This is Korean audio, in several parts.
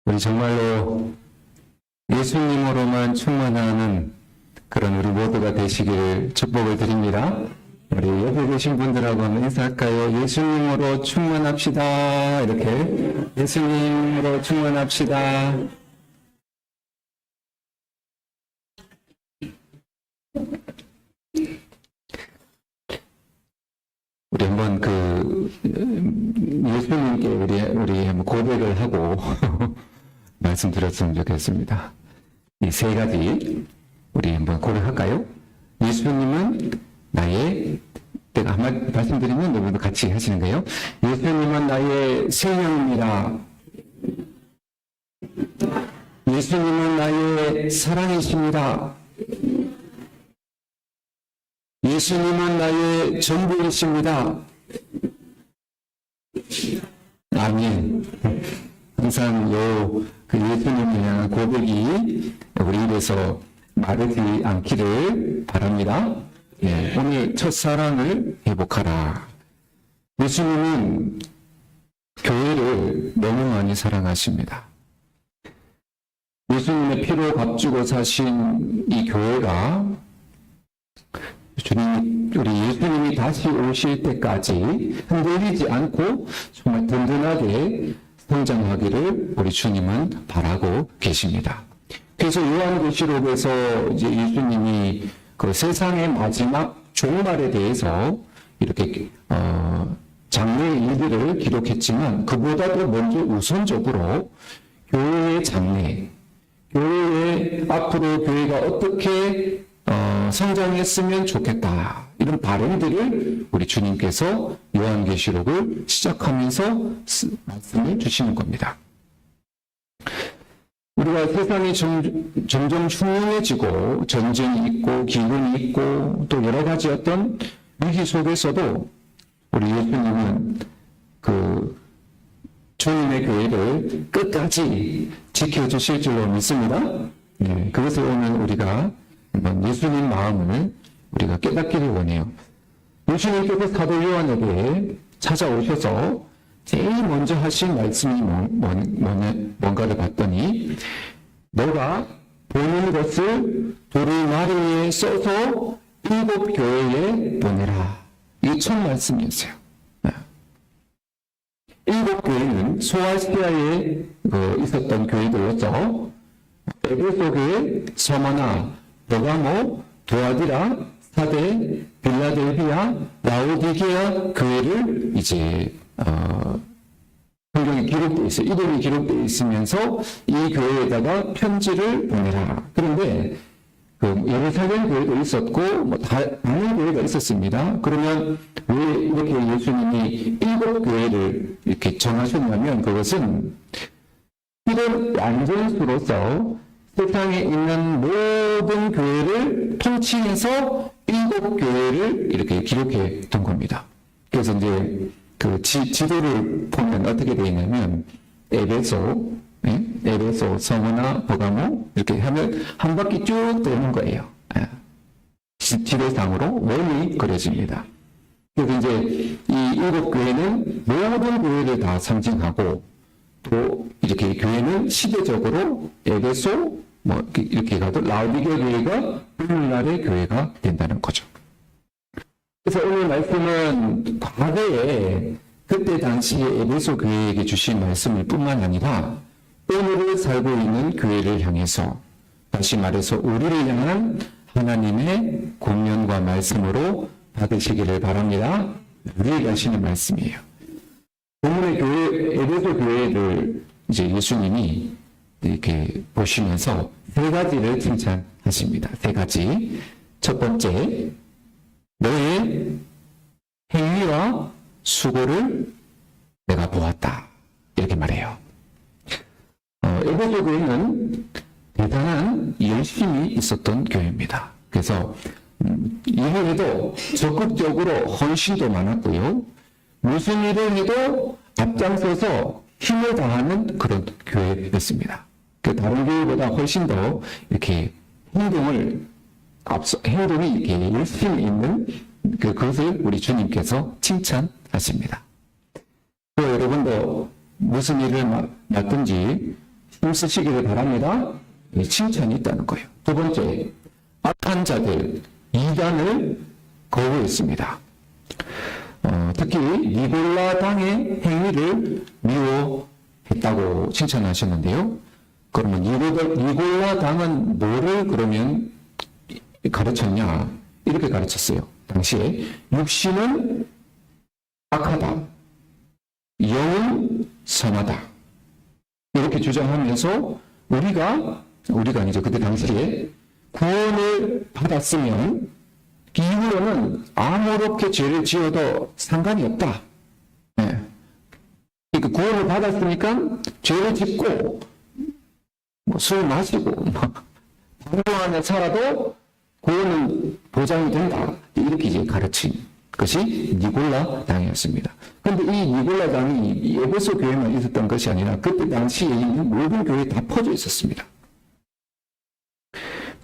우리 정말로 예수님으로만 충만하는 그런 우리 모두가 되시기를 축복을 드립니다. 우리 옆에 계신 분들하고 한번 인사할까요? 예수님으로 충만합시다. 이렇게 예수님으로 충만합시다. 우리 한번 예수님께 우리 한번 고백을 하고 말씀드렸으면 좋겠습니다. 이 세 가지 우리 한번 고백할까요? 예수님은 나의, 내가 한번 말씀드리면 여러분도 같이 하시는 거예요. 예수님은 나의 생명입니다. 예수님은 나의 사랑이십니다. 예수님은 나의 전부이십니다. 아멘. 항상 그 예수님에 대한 고백이 우리 입에서 마르지 않기를 바랍니다. 예, 오늘 첫사랑을 회복하라. 예수님은 교회를 너무 많이 사랑하십니다. 예수님의 피로 값주고 사신 이 교회가 우리 예수님이 다시 오실 때까지 흔들리지 않고 정말 든든하게 성장하기를 우리 주님은 바라고 계십니다. 그래서 요한계시록에서 이제 예수님이 그 세상의 마지막 종말에 대해서 이렇게 장래의 일들을 기록했지만 그보다도 먼저 우선적으로 교회의 장래, 교회의 앞으로 교회가 어떻게 성장했으면 좋겠다. 이런 바람들을 우리 주님께서 요한계시록을 시작하면서 말씀을 주시는 겁니다. 우리가 세상이 점점 흉흉해지고 전쟁이 있고 기근이 있고 또 여러 가지 어떤 위기 속에서도 우리 예수님은 주님의 교회를 끝까지 지켜주실 줄로 믿습니다. 네, 그것을 오늘 우리가 예수님 마음을 우리가 깨닫기를 원해요. 예수님께서 사도 요한에게 찾아오셔서 제일 먼저 하신 말씀이 뭔가를 봤더니 너가 보는 것을 두루마리에 써서 7 교회에 보내라. 이게 첫 말씀이었어요. 7 교회는 소아시아에 있었던 교회들로서 에베소 교회, 서머나, 버가모, 도아디라, 사데, 빌라델비아, 라오디게아 교회를 이제 성경에 기록되어 있어요. 이름이 기록되어 있으면서 이 교회에다가 편지를 보내라. 그런데 예루살렘 교회도 있었고 많은 교회가 있었습니다. 그러면 왜 이렇게 예수님이 7 교회를 이렇게 정하셨냐면 그것은 이런 완전수로서 세상에 있는 모든 교회를 통칭해서 7 교회를 이렇게 기록해 둔 겁니다. 그래서 이제 지도를 보면 어떻게 되어 있냐면 에베소, 서머나, 버가모 이렇게 하면 한 바퀴 쭉 도는 거예요. 지도상으로 원이 그려집니다. 그래서 이제 이 7 교회는 모든 교회를 다 상징하고 또 이렇게 교회는 시대적으로 에베소 이렇게 가도 라오디게아 교회가 오늘날의 교회가 된다는 거죠. 그래서 오늘 말씀은 과거에 그때 당시에 에베소 교회에게 주신 말씀일 뿐만 아니라 오늘을 살고 있는 교회를 향해서 다시 말해서 우리를 향한 하나님의 권면과 말씀으로 받으시기를 바랍니다. 우리에게 하시는 말씀이에요. 오늘의 교회, 에베소 교회를 이제 예수님이 이렇게 보시면서 3 가지를 칭찬하십니다. 3 가지. 첫 번째, 너의 행위와 수고를 내가 보았다. 이렇게 말해요. 에베소 교회는 대단한 열심이 있었던 교회입니다. 그래서 일을 해도 적극적으로 헌신도 많았고요. 무슨 일을 해도 앞장서서 힘을 다하는 그런 교회였습니다. 다른 교회보다 훨씬 더 이렇게 행동이 이렇게 열심히 있는 그것을 우리 주님께서 칭찬하십니다. 또 여러분도 무슨 일을 맡든지 힘쓰시기를 바랍니다. 칭찬이 있다는 거예요. 두 번째, 악한 자들, 이단을 거부했습니다. 특히 니골라 당의 행위를 미워했다고 칭찬하셨는데요. 그러면 니골라 당은 뭐를 그러면 가르쳤냐? 이렇게 가르쳤어요. 당시에 육신은 악하다, 영은 선하다. 이렇게 주장하면서 우리가 이제 그때 당시에 구원을 받았으면 이후로는 아무렇게 죄를 지어도 상관이 없다. 네. 그러니까 구원을 받았으니까 죄를 짓고 술 마시고 방종 안에 살아도 구원은 보장이 된다. 이렇게 이제 가르친 것이 니골라 당이었습니다. 그런데 이 니골라 당이 에베소 교회만 있었던 것이 아니라 그때 당시에 있는 모든 교회에 다 퍼져 있었습니다.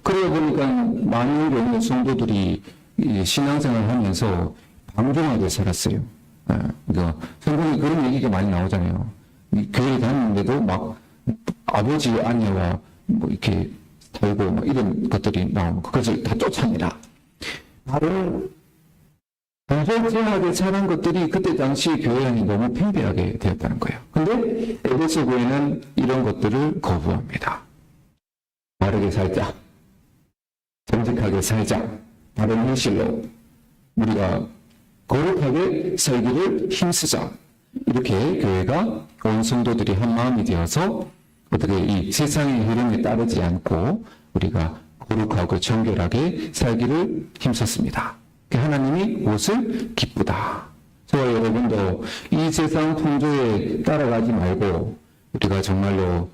그러다 보니까 많은 경우 성도들이 신앙생활을 하면서 방종하게 살았어요. 그러니까 성경에 그런 얘기가 많이 나오잖아요. 교회에 다니는데도 막 아버지 아내와 뭐 이렇게 살고 뭐 이런 것들이 나오면 그것을 다 쫓아내라. 바로 동서제하게 사는 것들이 그때 당시 교회 안이 너무 팽배하게 되었다는 거예요. 근데 에베소 교회는 이런 것들을 거부합니다. 바르게 살자. 정직하게 살자. 바른 현실로 우리가 거룩하게 살기를 힘쓰자. 이렇게 교회가 온 성도들이 한 마음이 되어서 어떻게 이 세상의 흐름에 따르지 않고 우리가 거룩하고 정결하게 살기를 힘썼습니다. 하나님이 그것을 기쁘다. 저와 여러분도 이 세상 풍조에 따라가지 말고 우리가 정말로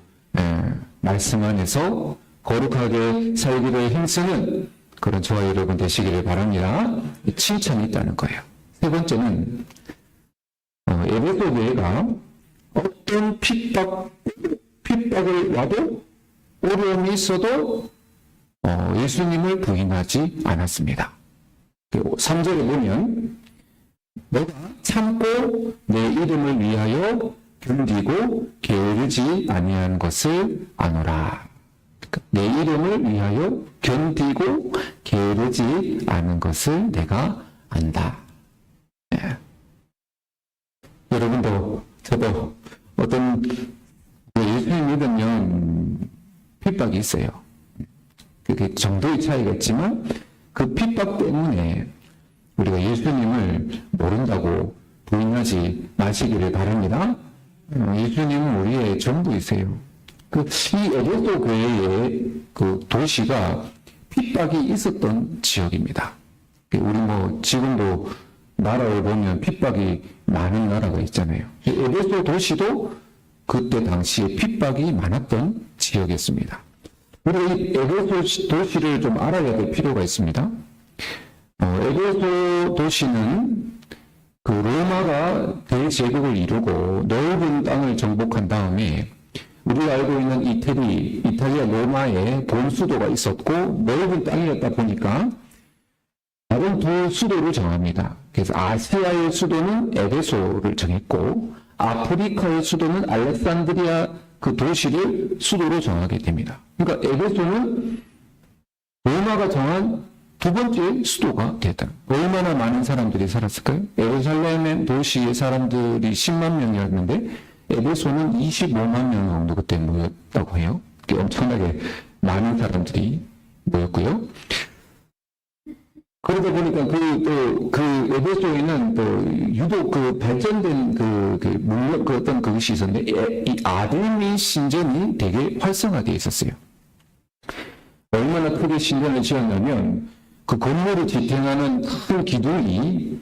말씀 안에서 거룩하게 살기를 힘쓰는 그런 저와 여러분 되시기를 바랍니다. 칭찬이 있다는 거예요. 세 번째는 에베소 교회가 어떤 핍박을 와도 어려움이 있어도 예수님을 부인하지 않았습니다. 3절에 보면 너가 참고 내 이름을 위하여 견디고 게으르지 아니한 것을 아노라. 내 이름을 위하여 견디고 게으르지 않은 것을 내가 안다. 네. 여러분도 저도 어떤 예수님 믿으면 핍박이 있어요. 그게 정도의 차이가 있지만 그 핍박 때문에 우리가 예수님을 모른다고 부인하지 마시기를 바랍니다. 예수님은 우리의 전부이세요. 이 에베소 교회의 그 도시가 핍박이 있었던 지역입니다. 우리 지금도 나라를 보면 핍박이 많은 나라가 있잖아요. 에베소 도시도 그때 당시에 핍박이 많았던 지역이었습니다. 우리가 이 에베소 도시를 좀 알아야 될 필요가 있습니다. 에베소 도시는 그 로마가 대제국을 이루고 넓은 땅을 정복한 다음에 우리가 알고 있는 이탈리아 로마의 본수도가 있었고 넓은 땅이었다 보니까 다른 두 수도를 정합니다. 그래서 아시아의 수도는 에베소를 정했고 아프리카의 수도는 알렉산드리아 그 도시를 수도로 정하게 됩니다. 그러니까 에베소는 로마가 정한 두 번째 수도가 됐다. 얼마나 많은 사람들이 살았을까요? 예루살렘 도시의 사람들이 10만 명이었는데 에베소는 25만 명 정도 그때 모였다고 해요. 엄청나게 많은 사람들이 모였고요. 그러다 보니까 그 에베소에는 또 유독 그 발전된 물론 어떤 그것이 있었는데 이 아데미 신전이 되게 활성화되어 있었어요. 얼마나 크게 신전을 지었냐면 그 건물을 지탱하는 큰 기둥이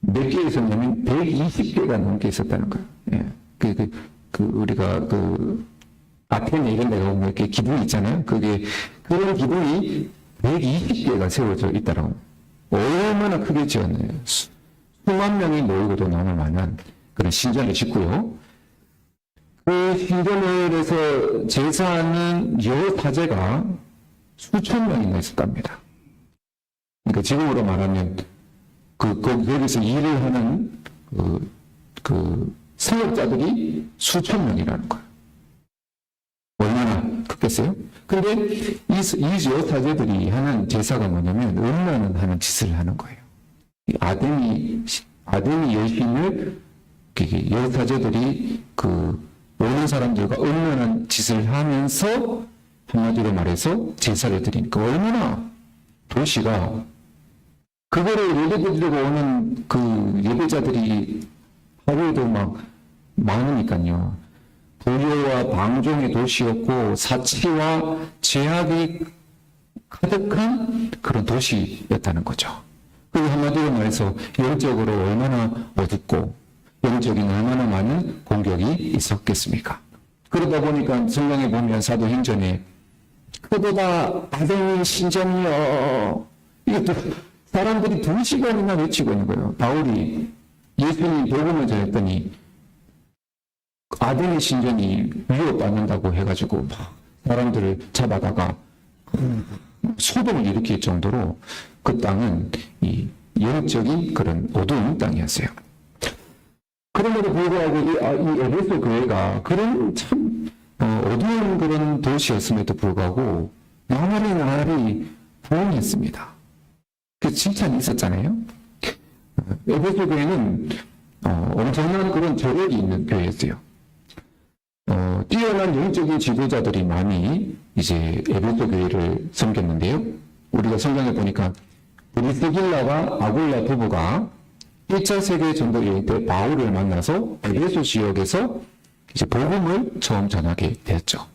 몇 개 있었냐면 120개가 넘게 있었다는 거예요. 예. 우리가 아테네 이런 데 가보면 이렇게 기둥이 있잖아요. 그런 기둥이 120개가 세워져 있다라고. 얼마나 크게 지었나요? 수만 명이 모이고도 남을 만한 그런 신전을 짓고요. 그 신전을 해서 제사하는 여사제가 수천 명이나 있었답니다. 그러니까 지금으로 말하면 거기서 일을 하는 사역자들이 수천 명이라는 거예요. 겠어요? 근데 이 여사제들이 하는 제사가 뭐냐면 음란은 하는 짓을 하는 거예요. 아데미 여신을 여사제들이 오는 사람들과 음란한 짓을 하면서 한마디로 말해서 제사를 드리니까 얼마나 도시가 그거를 예배드리려고 오는 예배자들이 하루에도 막 많으니까요. 불효와 방종의 도시였고 사치와 죄악이 가득한 그런 도시였다는 거죠. 그리고 한마디로 말해서 영적으로 얼마나 어둡고 영적인 얼마나 많은 공격이 있었겠습니까? 그러다 보니까 성경에 보면 사도행전에 그보다 아데미 신전이여 이것도 사람들이 2시간이나 외치고 있는 거예요. 바울이 예수님 복음을 전했더니 아데미 신전이 위협받는다고 해가지고 막 사람들을 잡아다가 소동을 일으킬 정도로 그 땅은 이 영적인 그런 어두운 땅이었어요. 그럼에도 불구하고 이 에베소 교회가 그런 참 어두운 그런 도시였음에도 불구하고 나날이 부흥했습니다. 그 칭찬이 있었잖아요. 에베소 교회는 엄청난 그런 저력이 있는 교회였어요. 뛰어난 영적인 지도자들이 많이 이제 에베소 교회를 섬겼는데요. 우리가 성경에 보니까 브리스길라와 아굴라 부부가 1차 세계 전도 여행 때 바울을 만나서 에베소 지역에서 이제 복음을 처음 전하게 되었죠.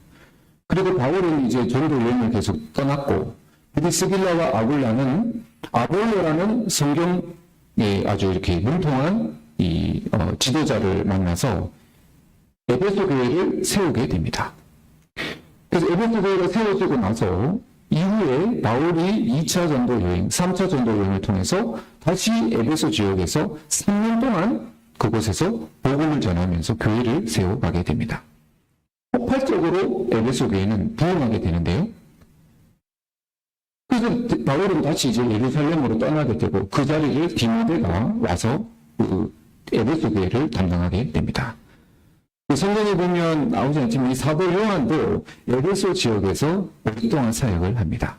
그리고 바울은 이제 전도 여행을 계속 떠났고 브리스길라와 아굴라는 아볼로라는 성경에 아주 이렇게 문통한 지도자를 만나서 에베소 교회를 세우게 됩니다. 그래서 에베소 교회가 세워지고 나서 이후에 바울이 2차 전도 여행, 3차 전도 여행을 통해서 다시 에베소 지역에서 3년 동안 그곳에서 복음을 전하면서 교회를 세워가게 됩니다. 폭발적으로 에베소 교회는 부흥하게 되는데요. 그래서 바울은 다시 이제 예루살렘으로 떠나게 되고 그 자리를 디모데가 와서 에베소 교회를 담당하게 됩니다. 성경에 보면 나오지 않지만 이 사도 요한도 에베소 지역에서 오랫동안 사역을 합니다.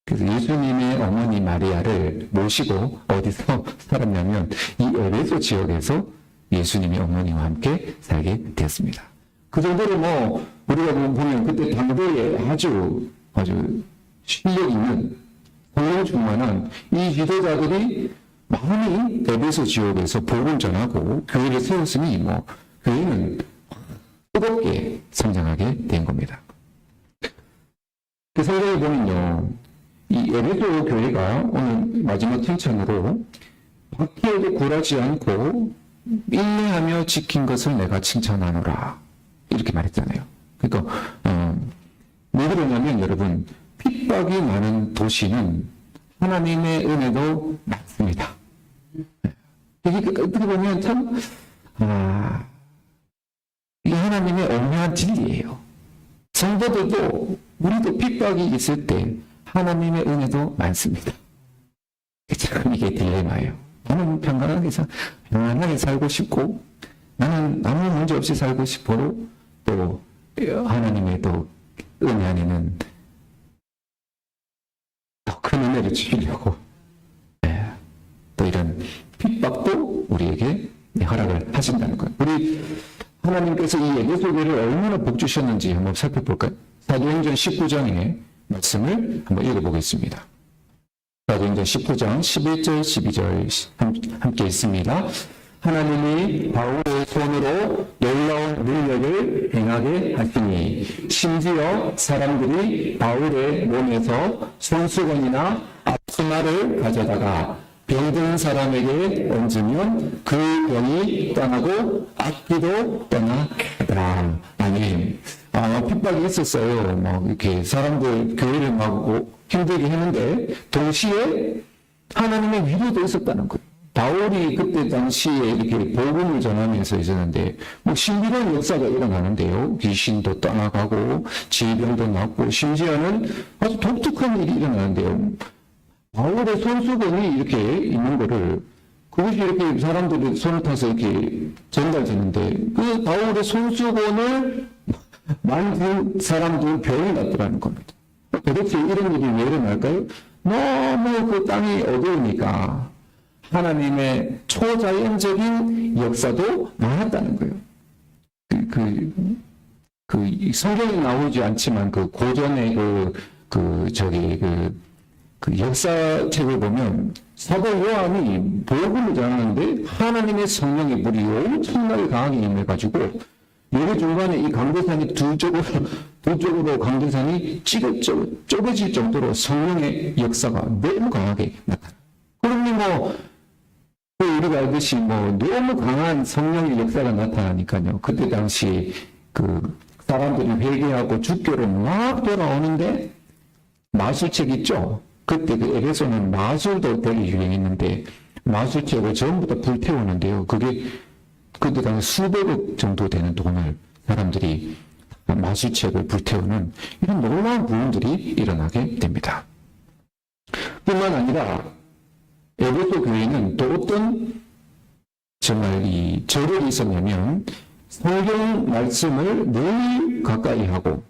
그래서 예수님의 어머니 마리아를 모시고 어디서 살았냐면 이 에베소 지역에서 예수님의 어머니와 함께 살게 되었습니다. 그 정도로 우리가 보면 그때 당대에 아주 실력 있는 성령 충만한 이 지도자들이 많이 에베소 지역에서 복음을 전하고 교회를 세웠으니 교회는 뜨겁게 성장하게 된 겁니다. 그 성경에 보면요, 이 에베소 교회가 오늘 마지막 칭찬으로 바퀴에도 굴하지 않고 인내하며 지킨 것을 내가 칭찬하노라 이렇게 말했잖아요. 그러니까 왜 그러냐면 여러분 핍박이 많은 도시는 하나님의 은혜도 많습니다. 이게 어떻게 보면 참 이게 하나님의 엄밀한 진리예요. 성도들도 우리도 핍박이 있을 때 하나님의 은혜도 많습니다. 참 이게 딜레마예요. 나는 평안하게 살고 싶고 나는 아무 문제 없이 살고 싶어도 또 하나님의 또 은혜 안에는 더 큰 은혜를 주시려고 또 이런 핍박도 우리에게 허락을 하신다는 거예요. 우리 하나님께서 이 에베소 교회를 얼마나 복 주셨는지 한번 살펴볼까요? 사도행전 19장의 말씀을 한번 읽어보겠습니다. 사도행전 19장 11절 12절 함께 있습니다. 하나님이 바울의 손으로 놀라운 능력을 행하게 하시니 심지어 사람들이 바울의 몸에서 손수건이나 앞치마를 가져다가 병든 사람에게 얹으면 그 병이 떠나고 악기도 떠나더라. 아멘. 핍박이 있었어요. 이렇게 사람들 교회를 힘들게 했는데 동시에 하나님의 위로도 있었다는 거예요. 바울이 그때 당시에 이렇게 복음을 전하면서 있었는데 신비로운 역사가 일어나는데요. 귀신도 떠나가고 질병도 낫고 심지어는 아주 독특한 일이 일어나는데요. 바울의 손수건이 이렇게 있는 거를 그것이 이렇게 사람들이 손을 타서 이렇게 전달되는데 그 바울의 손수건을 만진 사람들 병이 났더라는 겁니다. 도대체 이런 일이 왜 일어날까요? 너무 그 땅이 어두우니까 하나님의 초자연적인 역사도 많았다는 거예요. 성경에 나오지 않지만 그 고전의 그 역사책을 보면 사도 요한이 복음을 전하는데 하나님의 성령의 불이 엄청나게 강하게 임해가지고 예배 중간에 이 강대산이 두 쪽으로 강대산이 쪼개질 정도로 성령의 역사가 너무 강하게 나타나. 그러니 우리가 알듯이 너무 강한 성령의 역사가 나타나니까요. 그때 당시 사람들이 회개하고 주교로 막 돌아오는데 마술책 있죠? 그때 에베소는 마술도 되게 유행했는데 마술책을 전부 다 불태우는데요. 그때 당시 수백억 정도 되는 돈을 사람들이 마술책을 불태우는 이런 놀라운 부분들이 일어나게 됩니다. 뿐만 아니라 에베소 교회는 또 어떤 정말 이 저력이 있었냐면 성경 말씀을 늘 가까이 하고,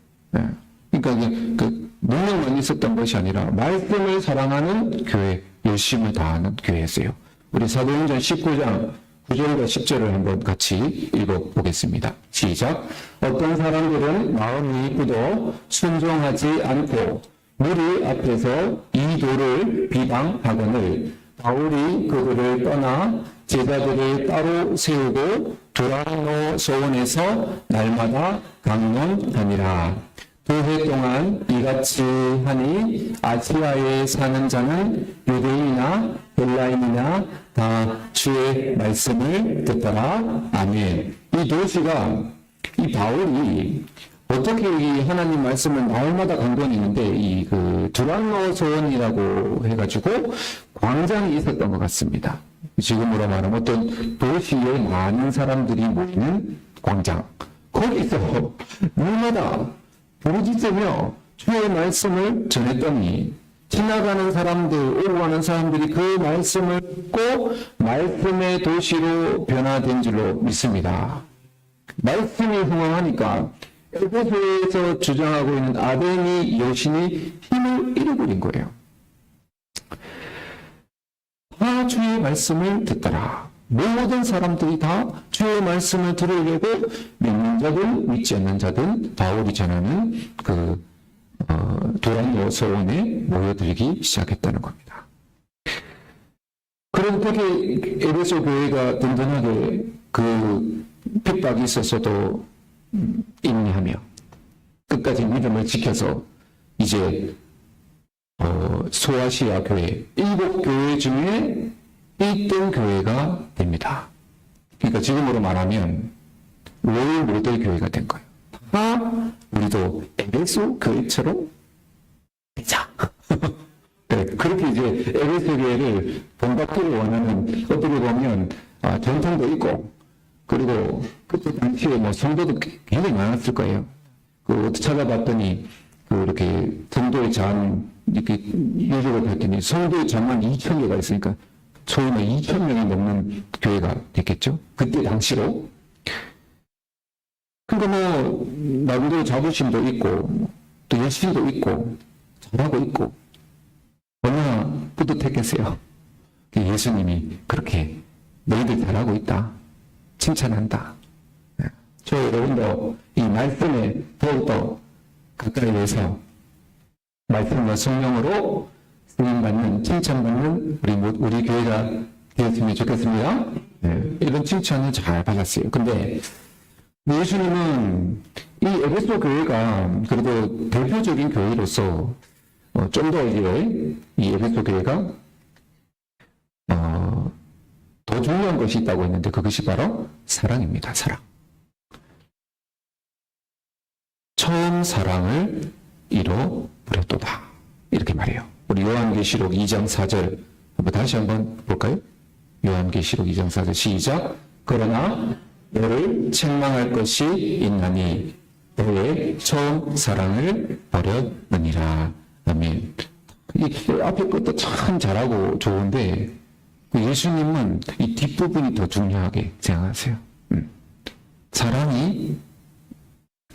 그러니까 그 능력만 있었던 것이 아니라 말씀을 사랑하는 교회, 열심을 다하는 교회였어요. 우리 사도행전 19장 9절과 10절을 한번 같이 읽어보겠습니다. 시작. 어떤 사람들은 마음이 이쁘도 순종하지 않고 무리 앞에서 이 도를 비방하거늘 바울이 그들을 떠나 제자들을 따로 세우고 두란노 소원에서 날마다 강론하니라. 2해 동안 이같이 하니 아시아에 사는 자는 유대인이나 헬라인이나 다 주의 말씀을 듣더라. 아멘. 이 도시가 이 바울이 어떻게 이 하나님 말씀을 날마다 강론했는데 이 두란노 소원이라고 해가지고 광장이 있었던 것 같습니다. 지금으로 말하면 어떤 도시에 많은 사람들이 모이는 광장. 거기서 날마다 부르짖으며 주의 말씀을 전했더니 지나가는 사람들, 오고 가는 사람들이 그 말씀을 듣고 말씀의 도시로 변화된 줄로 믿습니다. 말씀이 흥황하니까 에베소에서 주장하고 있는 아데미 여신이 힘을 잃어버린 거예요. 다 주의 말씀을 듣더라. 모든 사람들이 다 주의 말씀을 들으려고 믿는 자든 믿지 않는 자든 바울이 전하는 두란노 소원에 모여들기 시작했다는 겁니다. 그래서 그렇게 에베소 교회가 든든하게 핍박이 있었어도 인내하며 끝까지 믿음을 지켜서 이제 소아시아 교회 7교회 중에 1등 교회가 됩니다. 그러니까 지금으로 말하면 롤 모델 교회가 된 거예요. 다 우리도 에베소 교회처럼 되자. 네, 그렇게 이제 에베소 교회를 본받기를 원하는 어떻게 보면 전통도 있고 그리고 그때 당시에 성도도 굉장히 많았을 거예요. 찾아봤더니 이렇게 성도의 잔 이렇게 유적을 봤더니 성도의 잔만 2,000개가 있으니까 소위 2,000명이 넘는 교회가 됐겠죠. 그때 당시로. 그러니까 나름대로 자부심도 있고 또 열심도 있고 잘하고 있고 얼마나 뿌듯했겠어요. 예수님이 그렇게 너희들 잘하고 있다. 칭찬한다. 저 여러분도 이 말씀에 더욱더 가까이 해서 말씀과 성령으로 쓰임받는 칭찬받는 우리 교회가 되었으면 좋겠습니다. 네, 이런 칭찬을 잘 받았어요. 근데 예수님은 이 에베소 교회가 그래도 대표적인 교회로서 좀 더 이제 이 에베소 교회가 더 중요한 것이 있다고 했는데 그것이 바로 사랑입니다. 사랑. 처음 사랑을 잃어버렸도다. 이렇게 말해요. 우리 요한계시록 2장 4절 다시 한번 볼까요? 요한계시록 2장 4절 시작. 그러나 너를 책망할 것이 있나니 너의 처음 사랑을 버렸느니라. 아멘. 이 앞에 것도 참 잘하고 좋은데 예수님은 이 뒷부분이 더 중요하게 생각하세요. 사랑이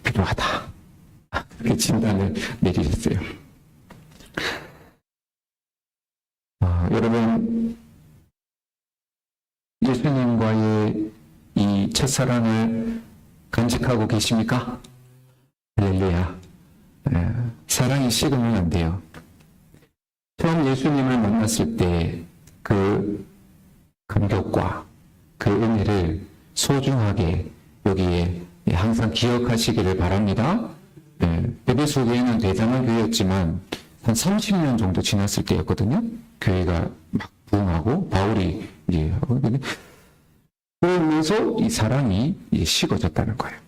필요하다. 그렇게 진단을 내리셨어요. 여러분, 예수님과의 이 첫사랑을 간직하고 계십니까? 할렐루야. 사랑이 식으면 안 돼요. 처음 예수님을 만났을 때 그 감격과 그 은혜를 소중하게 여기에 항상 기억하시기를 바랍니다. 에베소 교회는 대단한 교회였지만 한 30년 정도 지났을 때였거든요. 교회가 막 부흥하고 바울이 이제 하거든요. 그러면서 이 사랑이 식어졌다는 거예요.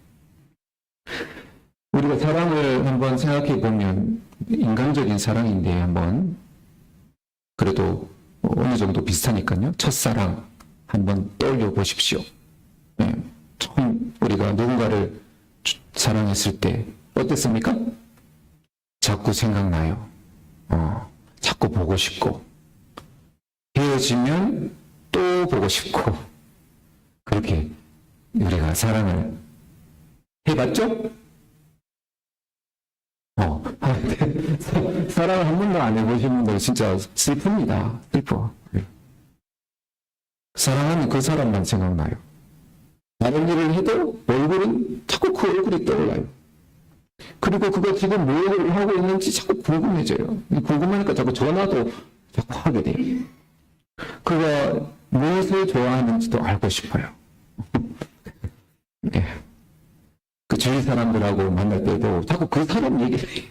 우리가 사랑을 한번 생각해 보면 인간적인 사랑인데 한번 그래도 어느 정도 비슷하니까요. 첫사랑 한번 떠올려 보십시오. 처음 우리가 누군가를 사랑했을 때 어땠습니까? 자꾸 생각나요. 자꾸 보고 싶고 헤어지면 또 보고 싶고 그렇게 우리가 사랑을 해봤죠? 사랑을 한 번도 안 해보신 분들 진짜 슬픕니다. 슬퍼. 사랑하면 그 사람만 생각나요. 다른 일을 해도 얼굴은 자꾸 그 얼굴이 떠올라요. 그리고 그가 지금 뭘 하고 있는지 자꾸 궁금해져요. 궁금하니까 자꾸 전화도 자꾸 하게 돼요. 그가 무엇을 좋아하는지도 알고 싶어요. 네. 그 주위 사람들하고 만날 때도 자꾸 그 사람 얘기를 해요.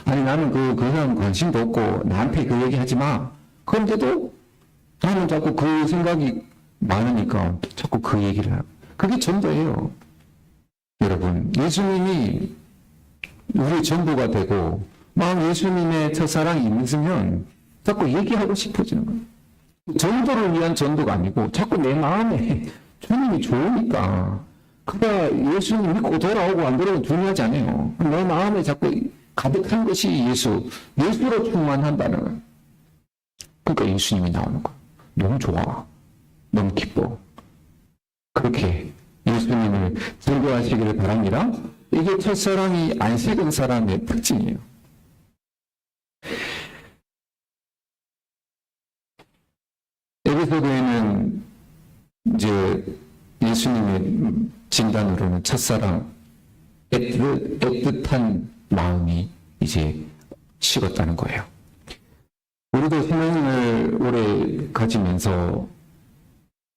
아니 나는 그 사람 관심도 없고 나한테 그 얘기 하지 마. 그런데도 나는 자꾸 그 생각이 많으니까 자꾸 그 얘기를 하고. 그게 전도예요. 여러분, 예수님이 우리 전부가 되고 막 예수님의 첫사랑이 있으면 자꾸 얘기하고 싶어지는 거예요. 전도를 위한 전도가 아니고 자꾸 내 마음에 주님이 좋으니까 그가 예수님 믿고 돌아오고 안 돌아오고 중요하지 않아요. 내 마음에 자꾸 가득한 것이 예수로 충만한다는 거예요. 그러니까 예수님이 나오는 거예요. 너무 좋아. 너무 기뻐. 그렇게 예수님을 즐거워하시기를 바랍니다. 이게 첫사랑이 안 식은 사람의 특징이에요. 에베소 교회는 이제 예수님의 진단으로는 첫사랑, 애틋한 마음이 이제 식었다는 거예요. 우리도 신앙을 오래 가지면서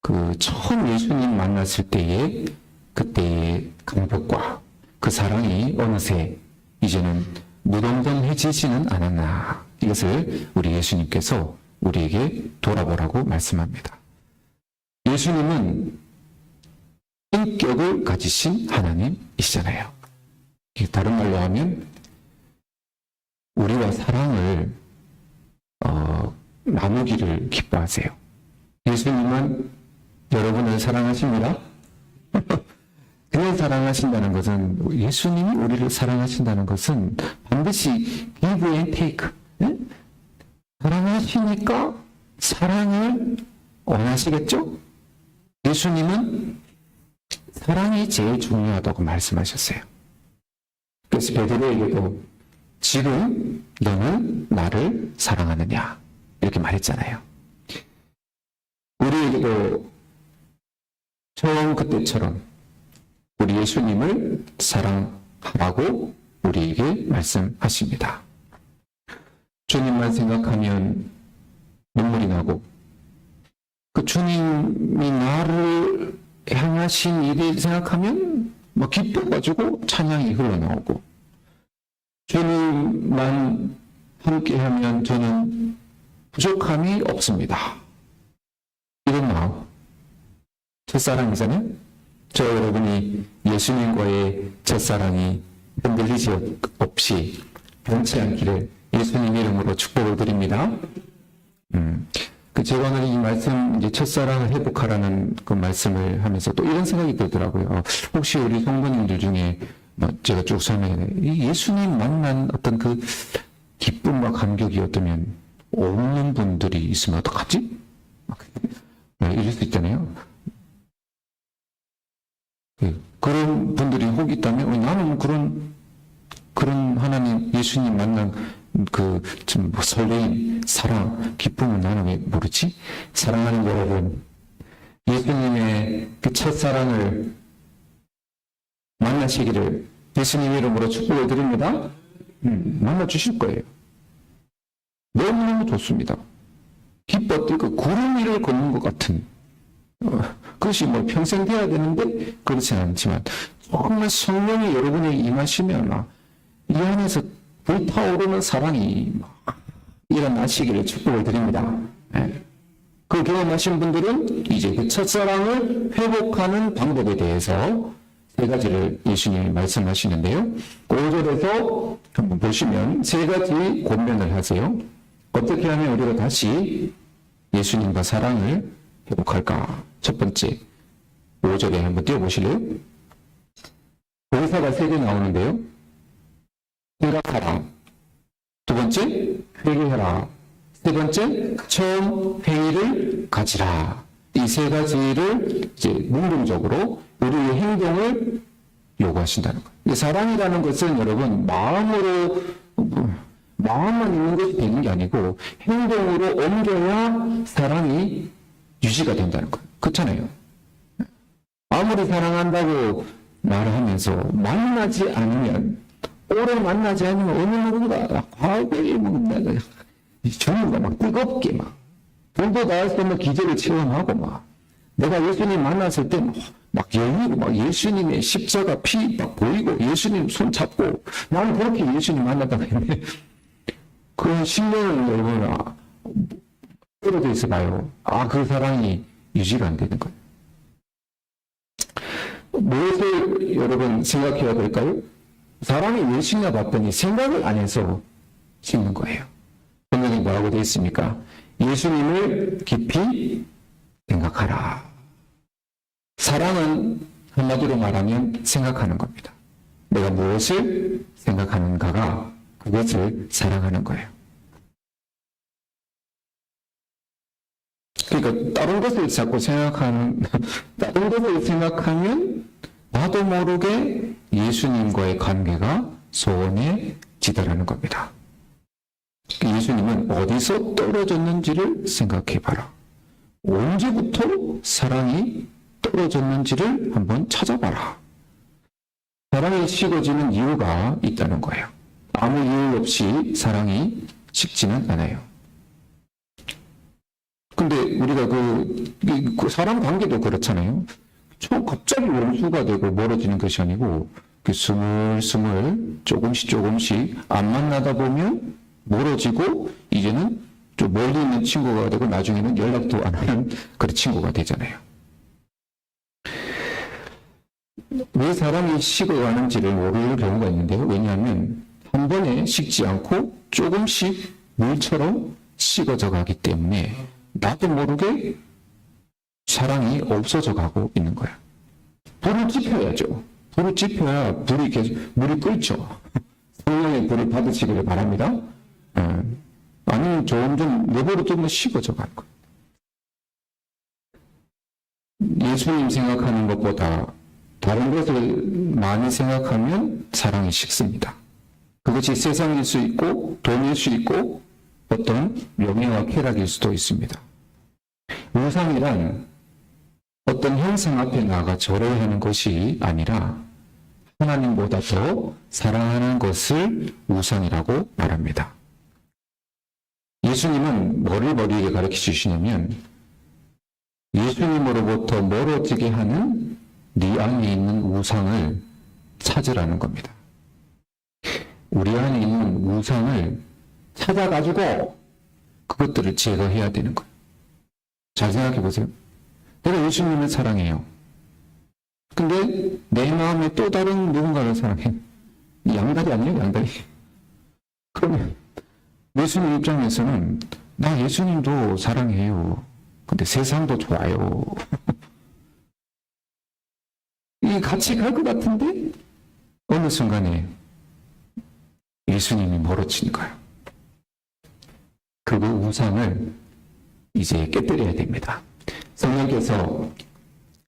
그 처음 예수님 만났을 때의 그때의 감격과 그 사랑이 어느새 이제는 무덤덤해지지는 않았나. 이것을 우리 예수님께서 우리에게 돌아보라고 말씀합니다. 예수님은 인격을 가지신 하나님이시잖아요. 다른 말로 하면 우리와 사랑을 나누기를 기뻐하세요. 예수님은 여러분을 사랑하십니다. 그냥 사랑하신다는 것은 예수님이 우리를 사랑하신다는 것은 반드시 give and take. 사랑하시니까 사랑을 원하시겠죠? 예수님은 사랑이 제일 중요하다고 말씀하셨어요. 그래서 베드로에게도 지금 너는 나를 사랑하느냐 이렇게 말했잖아요. 우리에게도 처음 그때처럼 우리 예수님을 사랑하라고 우리에게 말씀하십니다. 주님만 생각하면 눈물이 나고 그 주님이 나를 향하신 일을 생각하면 막 기뻐가지고 찬양이 흘러나오고 주님만 함께하면 저는 부족함이 없습니다. 이런 마음. 첫사랑이잖아요. 저 여러분이 예수님과의 첫사랑이 흔들리지 없이 변치 않기를 예수님 이름으로 축복을 드립니다. 제가 오늘 이 말씀, 이제 첫사랑을 회복하라는 그 말씀을 하면서 또 이런 생각이 들더라고요. 혹시 우리 성도님들 중에, 제가 쭉 설명해, 예수님 만난 어떤 그 기쁨과 감격이 어쩌면 없는 분들이 있으면 어떡하지? 이럴 수 있잖아요. 그런 분들이 혹 있다면 나는 그런 하나님 예수님 만난 좀 설레임, 사랑, 기쁨은 나는 왜 모르지? 사랑하는 여러분, 예수님의 그 첫사랑을 만나시기를 예수님 이름으로 축복을 드립니다. 만나 주실 거예요. 너무너무 좋습니다. 기뻤던 그 구름 위를 걷는 것 같은 그것이 뭐 평생 돼야 되는데 그렇지는 않지만 정말 성령이 여러분에게 임하시면 이 안에서 불타오르는 사랑이 일어나시기를 축복을 드립니다. 그 경험하신 분들은 이제 그 첫사랑을 회복하는 방법에 대해서 세 가지를 예수님이 말씀하시는데요. 5절에서 한번 보시면 세 가지 권면을 하세요. 어떻게 하면 우리가 다시 예수님과 사랑을 회복할까? 첫 번째, 5절에 한번 띄워보실래요? 의사가 세 개 나오는데요. 생각하라. 두 번째, 회개하라. 세 번째, 처음 회의를 가지라. 이 세 가지를 이제 능동적으로 우리의 행동을 요구하신다는 거예요. 사랑이라는 것은 여러분 마음만 있는 것이 되는 게 아니고 행동으로 옮겨야 사랑이 유지가 된다는 거예요. 그렇잖아요. 아무리 사랑한다고 말을 하면서 만나지 않으면 오래 만나지 않으면 어느 누군가 과거에 내가 주는가 막 뜨겁게 돈도 다 할 수 없는 기적을 체험하고 내가 예수님 만났을 때 막 열리고 예수님의 십자가 피 막 보이고 예수님 손 잡고 나는 그렇게 예수님 만났다고 했는데 그 10년을 여러분 떨어져 있어 봐요. 그 사랑이 유지가 안 되는 거예요. 무엇을 여러분 생각해야 될까요? 사랑이 왜 식나 봤더니 생각을 안 해서 식는 거예요. 성경에 뭐라고 되어 있습니까? 예수님을 깊이 생각하라. 사랑은 한마디로 말하면 생각하는 겁니다. 내가 무엇을 생각하는가가 그것을 사랑하는 거예요. 그러니까 다른 것을 자꾸 다른 것을 생각하면 나도 모르게 예수님과의 관계가 소원해지더라는 겁니다. 예수님은 어디서 떨어졌는지를 생각해봐라. 언제부터 사랑이 떨어졌는지를 한번 찾아봐라. 사랑이 식어지는 이유가 있다는 거예요. 아무 이유 없이 사랑이 식지는 않아요. 근데 우리가 그 사람 관계도 그렇잖아요. 갑자기 원수가 되고 멀어지는 것이 아니고 스물스물 조금씩 안 만나다 보면 멀어지고 이제는 좀 멀리 있는 친구가 되고 나중에는 연락도 안 하는 그런 친구가 되잖아요. 왜 사람이 식어가는지를 모르는 경우가 있는데요. 왜냐하면 한 번에 식지 않고 조금씩 물처럼 식어져 가기 때문에 나도 모르게 사랑이 없어져 가고 있는 거야. 불을 지펴야죠. 불을 지펴야 물이 끓죠. 성령의 불을 받으시기를 바랍니다. 아니면 점점 내버려 두면 식어져 가는 거예요. 예수님 생각하는 것보다 다른 것을 많이 생각하면 사랑이 식습니다. 그것이 세상일 수 있고 돈일 수 있고 어떤 명예와 쾌락일 수도 있습니다. 우상이란 어떤 형상 앞에 나가 절해하는 것이 아니라 하나님보다 더 사랑하는 것을 우상이라고 말합니다. 예수님은 뭐를 우리에게 가르쳐 주시냐면 예수님으로부터 멀어지게 하는 네 안에 있는 우상을 찾으라는 겁니다. 우리 안에 있는 우상을 찾아가지고 그것들을 제거해야 되는 거예요. 잘 생각해 보세요. 내가 예수님을 사랑해요. 근데 내 마음에 또 다른 누군가를 사랑해. 양다리 아니에요? 양다리. 그러면 예수님 입장에서는 나 예수님도 사랑해요. 근데 세상도 좋아요. 이 같이 갈 것 같은데 어느 순간에 예수님이 멀어지는 거예요. 그 우상을 이제 깨뜨려야 됩니다. 성령께서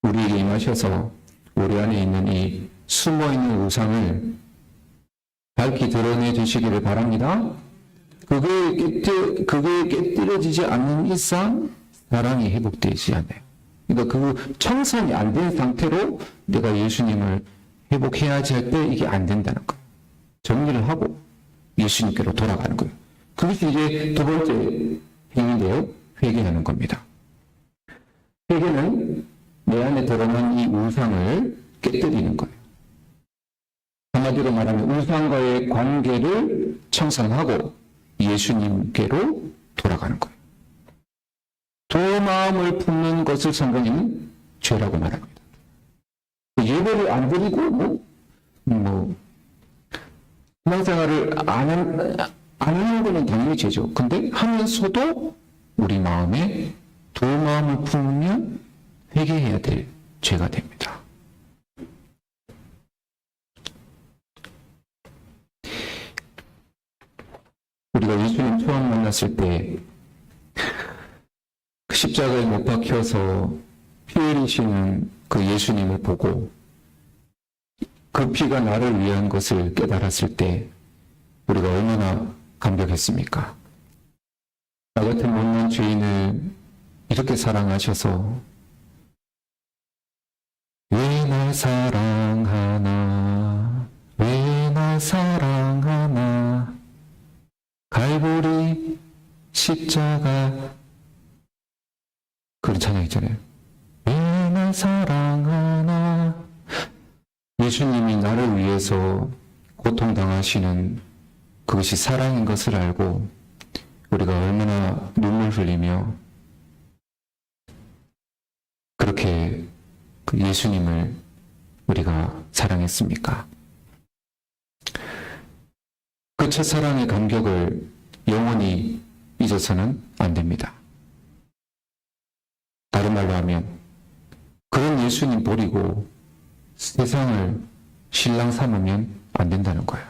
우리에게 임하셔서 우리 안에 있는 이 숨어있는 우상을 밝히 드러내 주시기를 바랍니다. 그게 깨뜨려지지 않는 이상 사랑이 회복되지 않아요. 그러니까 그 청산이 안 된 상태로 내가 예수님을 회복해야지 할 때 이게 안 된다는 거예요. 정리를 하고 예수님께로 돌아가는 거예요. 그것이 이제 두 번째 행위인데요. 회개하는 겁니다. 회개는 내 안에 드러난 이 우상을 깨뜨리는 거예요. 한마디로 말하면 우상과의 관계를 청산하고 예수님께로 돌아가는 거예요. 두 마음을 품는 것을 성경에는 죄라고 말합니다. 예배를 안 드리고 신앙생활을 안 하는 것은 당연히 죄죠. 근데 하면서도 우리 마음에 두 마음을 품으면 회개해야 될 죄가 됩니다. 우리가 예수님 처음 만났을 때 그 십자가에 못 박혀서 피 흘리시는 그 예수님을 보고 그 피가 나를 위한 것을 깨달았을 때 우리가 얼마나 감격했습니까? 나 같은 못난 죄인을 이렇게 사랑하셔서 왜 날 사랑하나 왜 날 사랑하나 갈보리 십자가 그런 찬양 있잖아요. 왜 날 사랑하나 예수님이 나를 위해서 고통당하시는 그것이 사랑인 것을 알고 우리가 얼마나 눈물 흘리며 그렇게 그 예수님을 우리가 사랑했습니까? 그 첫사랑의 감격을 영원히 잊어서는 안 됩니다. 다른 말로 하면 그런 예수님 버리고 세상을 신랑 삼으면 안 된다는 거예요.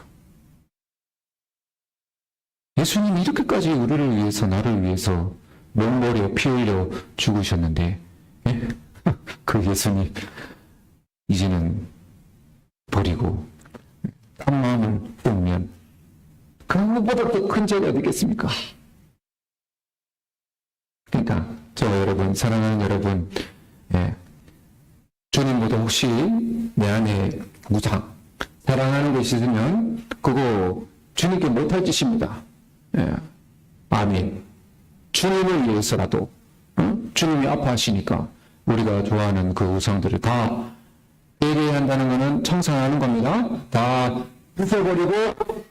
예수님이 이렇게까지 우리를 위해서 나를 위해서 목머리에 피 흘려 죽으셨는데 그 예수님 이제는 버리고 한 마음을 뽑으면 그거보다 더 큰 죄가 되겠습니까? 그러니까 저 여러분, 사랑하는 여러분, 주님보다 혹시 내 안에 우상, 사랑하는 것이 있으면 그거 주님께 못할 짓입니다. 아멘. 주님을 위해서라도 주님이 아파하시니까 우리가 좋아하는 그 우상들을 다 회개해야 한다는 것은 청산하는 겁니다. 다 부숴버리고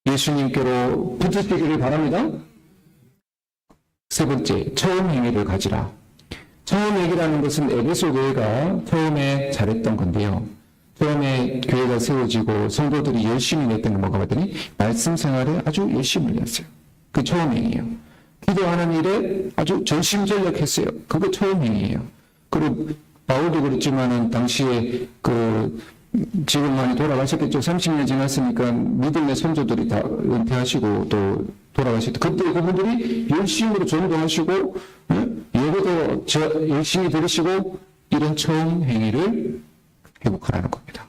예수님께로 붙으시기를 바랍니다. 세 번째, 처음 행위를 가지라. 처음 행위라는 것은 에베소 교회가 처음에 잘했던 건데요. 처음에 교회가 세워지고 성도들이 열심히 냈던 걸 뭐가 봤더니 말씀 생활에 아주 열심히 했어요. 그 처음 행위예요. 기도하는 일에 아주 전심전력했어요. 그거 처음 행위예요. 그리고 바울도 그렇지만은 당시에 지금 많이 돌아가셨겠죠. 30년 지났으니까 믿음의 선조들이 다 은퇴하시고 또 돌아가셨다. 그때 그분들이 열심으로 전도하시고 예배도 열심히 들으시고 이런 처음 행위를 회복하라는 겁니다.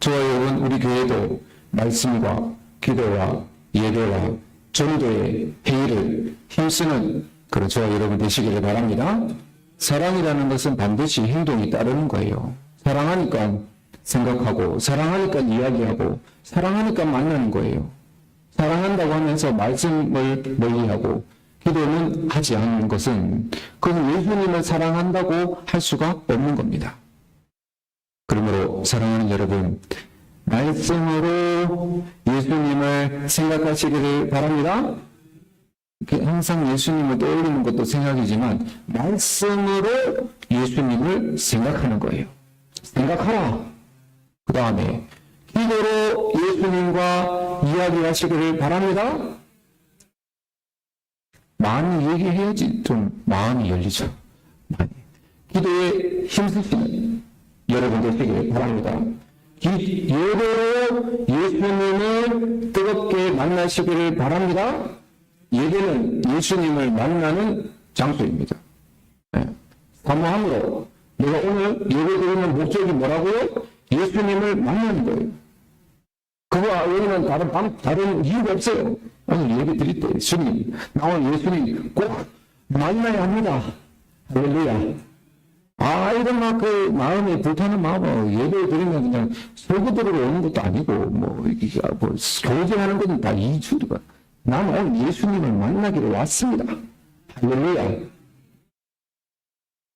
저와 여러분, 우리 교회도 말씀과 기도와 예배와 전도의 행위를 힘쓰는 그런 저와 여러분 되시기를 바랍니다. 사랑이라는 것은 반드시 행동이 따르는 거예요. 사랑하니까 생각하고 사랑하니까 이야기하고 사랑하니까 만나는 거예요. 사랑한다고 하면서 말씀을 멀리하고 기도는 하지 않는 것은 그건 예수님을 사랑한다고 할 수가 없는 겁니다. 그러므로 사랑하는 여러분, 말씀으로 예수님을 생각하시기를 바랍니다. 항상 예수님을 떠올리는 것도 생각이지만 말씀으로 예수님을 생각하는 거예요. 생각하라. 그 다음에 기도로 예수님과 이야기하시기를 바랍니다. 많이 얘기해야지 좀 마음이 열리죠. 많이. 기도에 힘쓰시는 여러분 되시기를 바랍니다. 예배로 예수님을 뜨겁게 만나시기를 바랍니다. 예배는 예수님을 만나는 장소입니다. 과모함으로 내가 오늘 예배드리는 목적이 뭐라고요? 예수님을 만나는 거예요. 그거 외에는 다른 이유가 없어요. 오늘 예배 드릴 때 예수님, 나 오늘 예수님 꼭 만나야 합니다. 할렐루야. 이런 그 마음에 불타는 마음은 예배 드리면 그냥 설교들으로 오는 것도 아니고, 교제하는 것은 다 이주가. 나는 오늘 예수님을 만나기로 왔습니다. 할렐루야.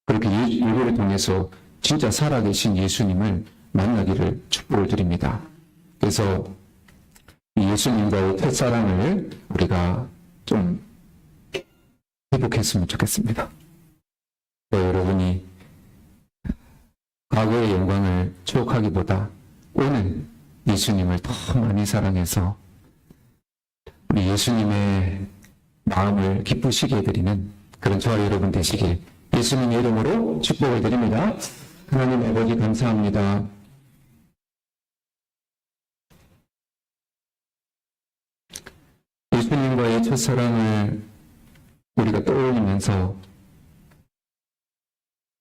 그렇게 예배를 통해서 진짜 살아계신 예수님을 만나기를 축복을 드립니다. 그래서 예수님과의 첫사랑을 우리가 좀 회복했으면 좋겠습니다. 여러분이 과거의 영광을 추억하기보다 오늘 예수님을 더 많이 사랑해서 우리 예수님의 마음을 기쁘시게 해드리는 그런 저와 여러분 되시길 예수님의 이름으로 축복을 드립니다. 하나님 아버지 감사합니다. 예수님과의 첫사랑을 우리가 떠올리면서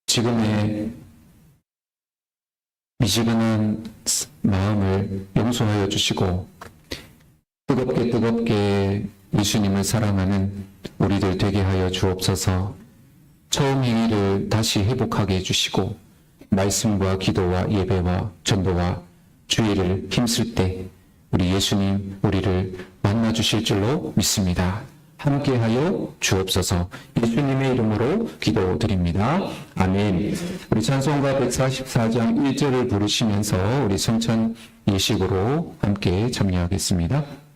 지금의 미지근한 마음을 용서하여 주시고 뜨겁게 예수님을 사랑하는 우리들 되게 하여 주옵소서. 처음 행위를 다시 회복하게 해주시고 말씀과 기도와 예배와 전도와 주의를 힘쓸 때 우리 예수님 우리를 만나 주실 줄로 믿습니다. 함께하여 주옵소서. 예수님의 이름으로 기도드립니다. 아멘. 우리 찬송가 144장 1절을 부르시면서 우리 성찬 예식으로 함께 참여하겠습니다.